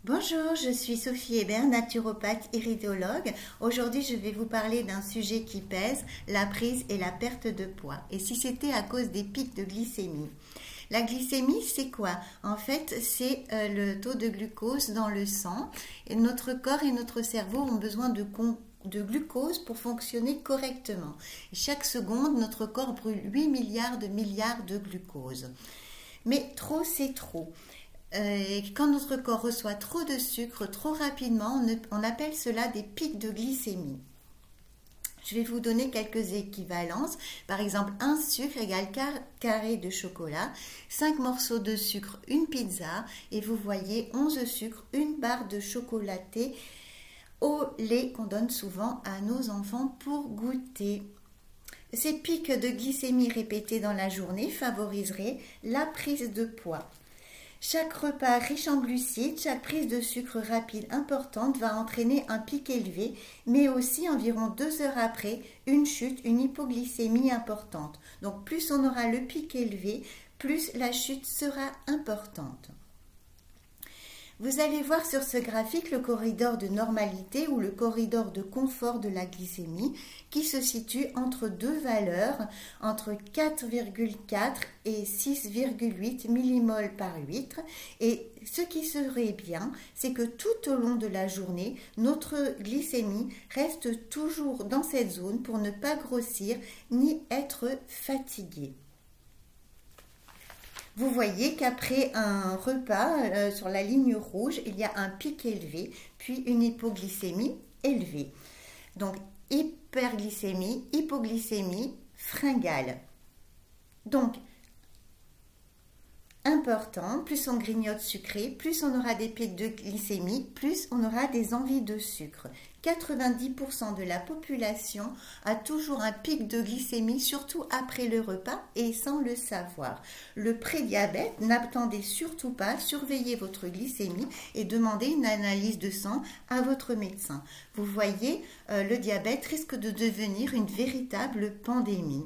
Bonjour, je suis Sophie Hébert, naturopathe iridologue. Aujourd'hui, je vais vous parler d'un sujet qui pèse, la prise et la perte de poids. Et si c'était à cause des pics de glycémie? La glycémie, c'est quoi? En fait, c'est le taux de glucose dans le sang. Et notre corps et notre cerveau ont besoin de glucose pour fonctionner correctement. Et chaque seconde, notre corps brûle 8 milliards de glucose. Mais trop, c'est trop. Quand notre corps reçoit trop de sucre trop rapidement, on appelle cela des pics de glycémie. Je vais vous donner quelques équivalences. Par exemple, un sucre égale carré de chocolat, 5 morceaux de sucre, une pizza, et vous voyez 11 sucres, une barre de chocolaté au lait qu'on donne souvent à nos enfants pour goûter. Ces pics de glycémie répétés dans la journée favoriseraient la prise de poids. Chaque repas riche en glucides, chaque prise de sucre rapide importante va entraîner un pic élevé, mais aussi environ 2 heures après, une chute, une hypoglycémie importante. Donc plus on aura le pic élevé, plus la chute sera importante. Vous allez voir sur ce graphique le corridor de normalité ou le corridor de confort de la glycémie qui se situe entre deux valeurs, entre 4,4 et 6,8 millimoles par litre. Et ce qui serait bien, c'est que tout au long de la journée, notre glycémie reste toujours dans cette zone pour ne pas grossir ni être fatigué. Vous voyez qu'après un repas, sur la ligne rouge, il y a un pic élevé, puis une hypoglycémie élevée. Donc, hyperglycémie, hypoglycémie, fringale. Donc, important, plus on grignote sucré, plus on aura des pics de glycémie, plus on aura des envies de sucre. 90% de la population a toujours un pic de glycémie, surtout après le repas et sans le savoir. Le prédiabète, n'attendez surtout pas, surveillez votre glycémie et demandez une analyse de sang à votre médecin. Vous voyez, le diabète risque de devenir une véritable pandémie.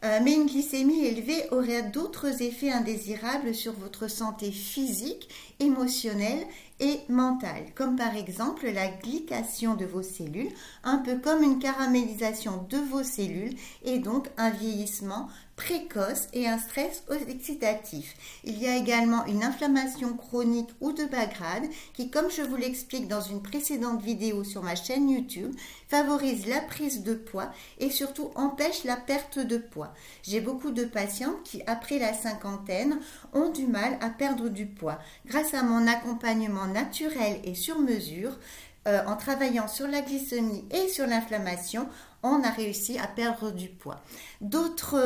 Mais une glycémie élevée aurait d'autres effets indésirables sur votre santé physique, émotionnelle et mentale, comme par exemple la glycation de vos cellules, un peu comme une caramélisation de vos cellules et donc un vieillissement précoce et un stress oxydatif. Il y a également une inflammation chronique ou de bas grade qui, comme je vous l'explique dans une précédente vidéo sur ma chaîne YouTube, favorise la prise de poids et surtout empêche la perte de poids. J'ai beaucoup de patients qui, après la cinquantaine, ont du mal à perdre du poids. Grâce à mon accompagnement naturel et sur mesure, en travaillant sur la glycémie et sur l'inflammation, on a réussi à perdre du poids. D'autres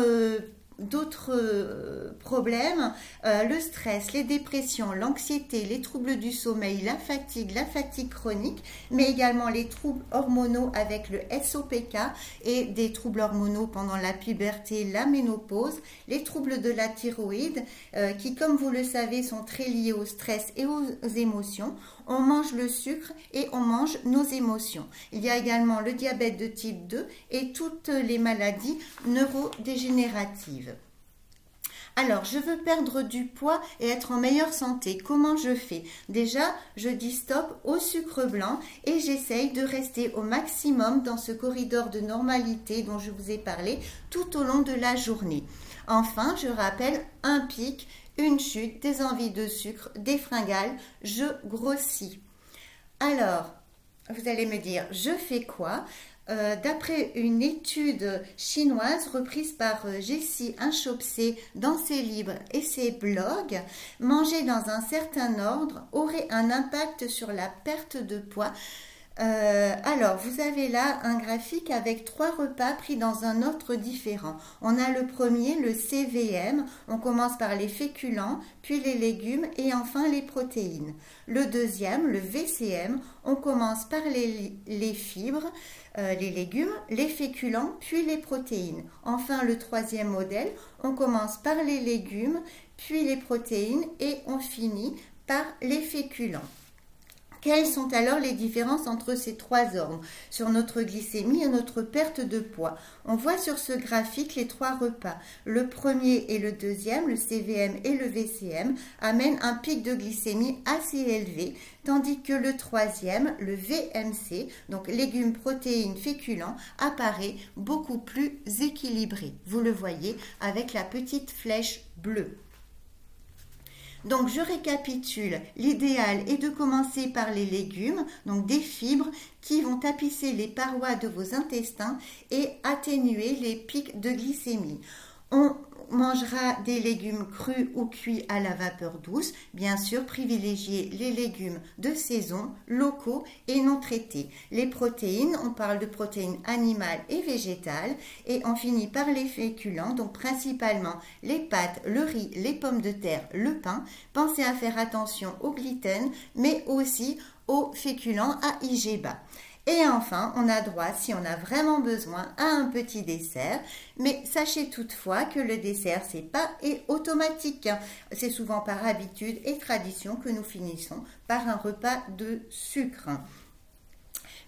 problèmes, le stress, les dépressions, l'anxiété, les troubles du sommeil, la fatigue chronique, mais également les troubles hormonaux avec le SOPK et des troubles hormonaux pendant la puberté, la ménopause, les troubles de la thyroïde qui, comme vous le savez, sont très liés au stress et aux émotions. On mange le sucre et on mange nos émotions. Il y a également le diabète de type 2 et toutes les maladies neurodégénératives. Alors, je veux perdre du poids et être en meilleure santé. Comment je fais? Déjà, je dis stop au sucre blanc et j'essaye de rester au maximum dans ce corridor de normalité dont je vous ai parlé tout au long de la journée. Enfin, je rappelle un pic, une chute, des envies de sucre, des fringales, je grossis. Alors, vous allez me dire, je fais quoi? D'après une étude chinoise reprise par Jessie Inchauspé dans ses livres et ses blogs, manger dans un certain ordre aurait un impact sur la perte de poids. Alors, vous avez là un graphique avec 3 repas pris dans un ordre différent. On a le premier, le CVM, on commence par les féculents, puis les légumes et enfin les protéines. Le deuxième, le VCM, on commence par les fibres, les légumes, les féculents, puis les protéines. Enfin, le troisième modèle, on commence par les légumes, puis les protéines et on finit par les féculents. Quelles sont alors les différences entre ces trois ordres sur notre glycémie et notre perte de poids? On voit sur ce graphique les trois repas. Le premier et le deuxième, le CVM et le VCM, amènent un pic de glycémie assez élevé, tandis que le troisième, le VMC, donc légumes, protéines, féculents, apparaît beaucoup plus équilibré. Vous le voyez avec la petite flèche bleue. Donc je récapitule, l'idéal est de commencer par les légumes, donc des fibres qui vont tapisser les parois de vos intestins et atténuer les pics de glycémie. On mangera des légumes crus ou cuits à la vapeur douce. Bien sûr, privilégiez les légumes de saison, locaux et non traités. Les protéines, on parle de protéines animales et végétales. Et on finit par les féculents, donc principalement les pâtes, le riz, les pommes de terre, le pain. Pensez à faire attention au gluten, mais aussi aux féculents à IG bas. Et enfin, on a droit, si on a vraiment besoin, à un petit dessert. Mais sachez toutefois que le dessert, c'est pas automatique. C'est souvent par habitude et tradition que nous finissons par un repas de sucre.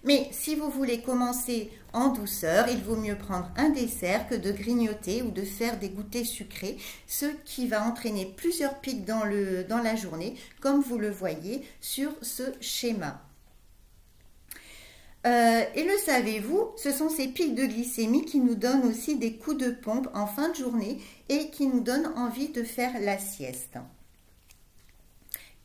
Mais si vous voulez commencer en douceur, il vaut mieux prendre un dessert que de grignoter ou de faire des goûters sucrés, ce qui va entraîner plusieurs pics dans la journée, comme vous le voyez sur ce schéma. Et le savez-vous, ce sont ces pics de glycémie qui nous donnent aussi des coups de pompe en fin de journée et qui nous donnent envie de faire la sieste.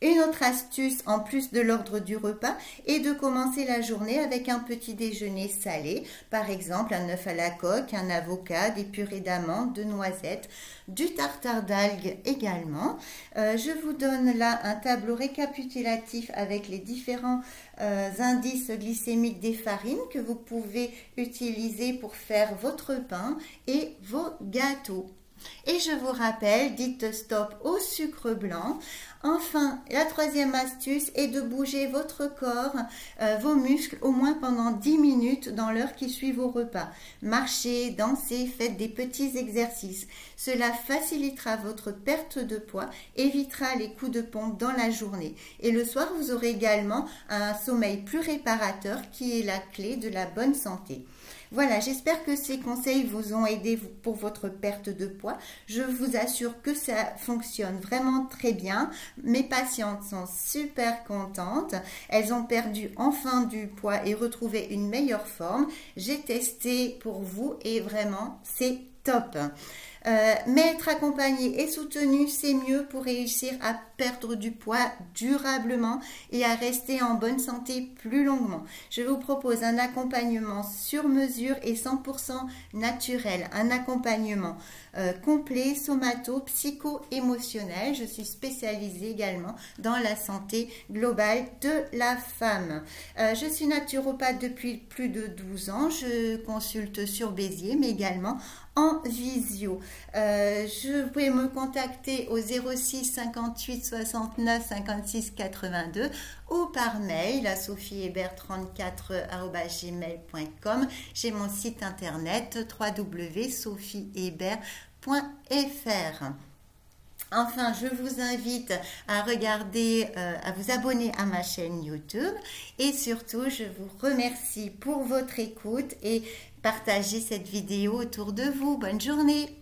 Une autre astuce en plus de l'ordre du repas est de commencer la journée avec un petit déjeuner salé, par exemple un œuf à la coque, un avocat, des purées d'amandes, de noisettes, du tartare d'algues également. Je vous donne là un tableau récapitulatif avec les différents indices glycémiques des farines que vous pouvez utiliser pour faire votre pain et vos gâteaux. Et je vous rappelle, dites stop au sucre blanc. Enfin, la troisième astuce est de bouger votre corps, vos muscles, au moins pendant 10 minutes dans l'heure qui suit vos repas. Marchez, dansez, faites des petits exercices. Cela facilitera votre perte de poids, évitera les coups de pompe dans la journée. Et le soir, vous aurez également un sommeil plus réparateur qui est la clé de la bonne santé. Voilà, j'espère que ces conseils vous ont aidé pour votre perte de poids. Je vous assure que ça fonctionne vraiment très bien. Mes patientes sont super contentes. Elles ont perdu enfin du poids et retrouvé une meilleure forme. J'ai testé pour vous et vraiment, c'est top. Mais être accompagné et soutenu, c'est mieux pour réussir à perdre du poids durablement et à rester en bonne santé plus longuement. Je vous propose un accompagnement sur mesure et 100% naturel, un accompagnement complet, somato, psycho-émotionnel. Je suis spécialisée également dans la santé globale de la femme. Je suis naturopathe depuis plus de 12 ans. Je consulte sur Béziers, mais également en visio. Vous pouvez me contacter au 06 58 69 56 82 ou par mail à sophiehébert34@gmail.com. J'ai mon site internet www.sophiehébert.fr. Enfin, je vous invite à à vous abonner à ma chaîne YouTube et surtout, je vous remercie pour votre écoute et partagez cette vidéo autour de vous. Bonne journée!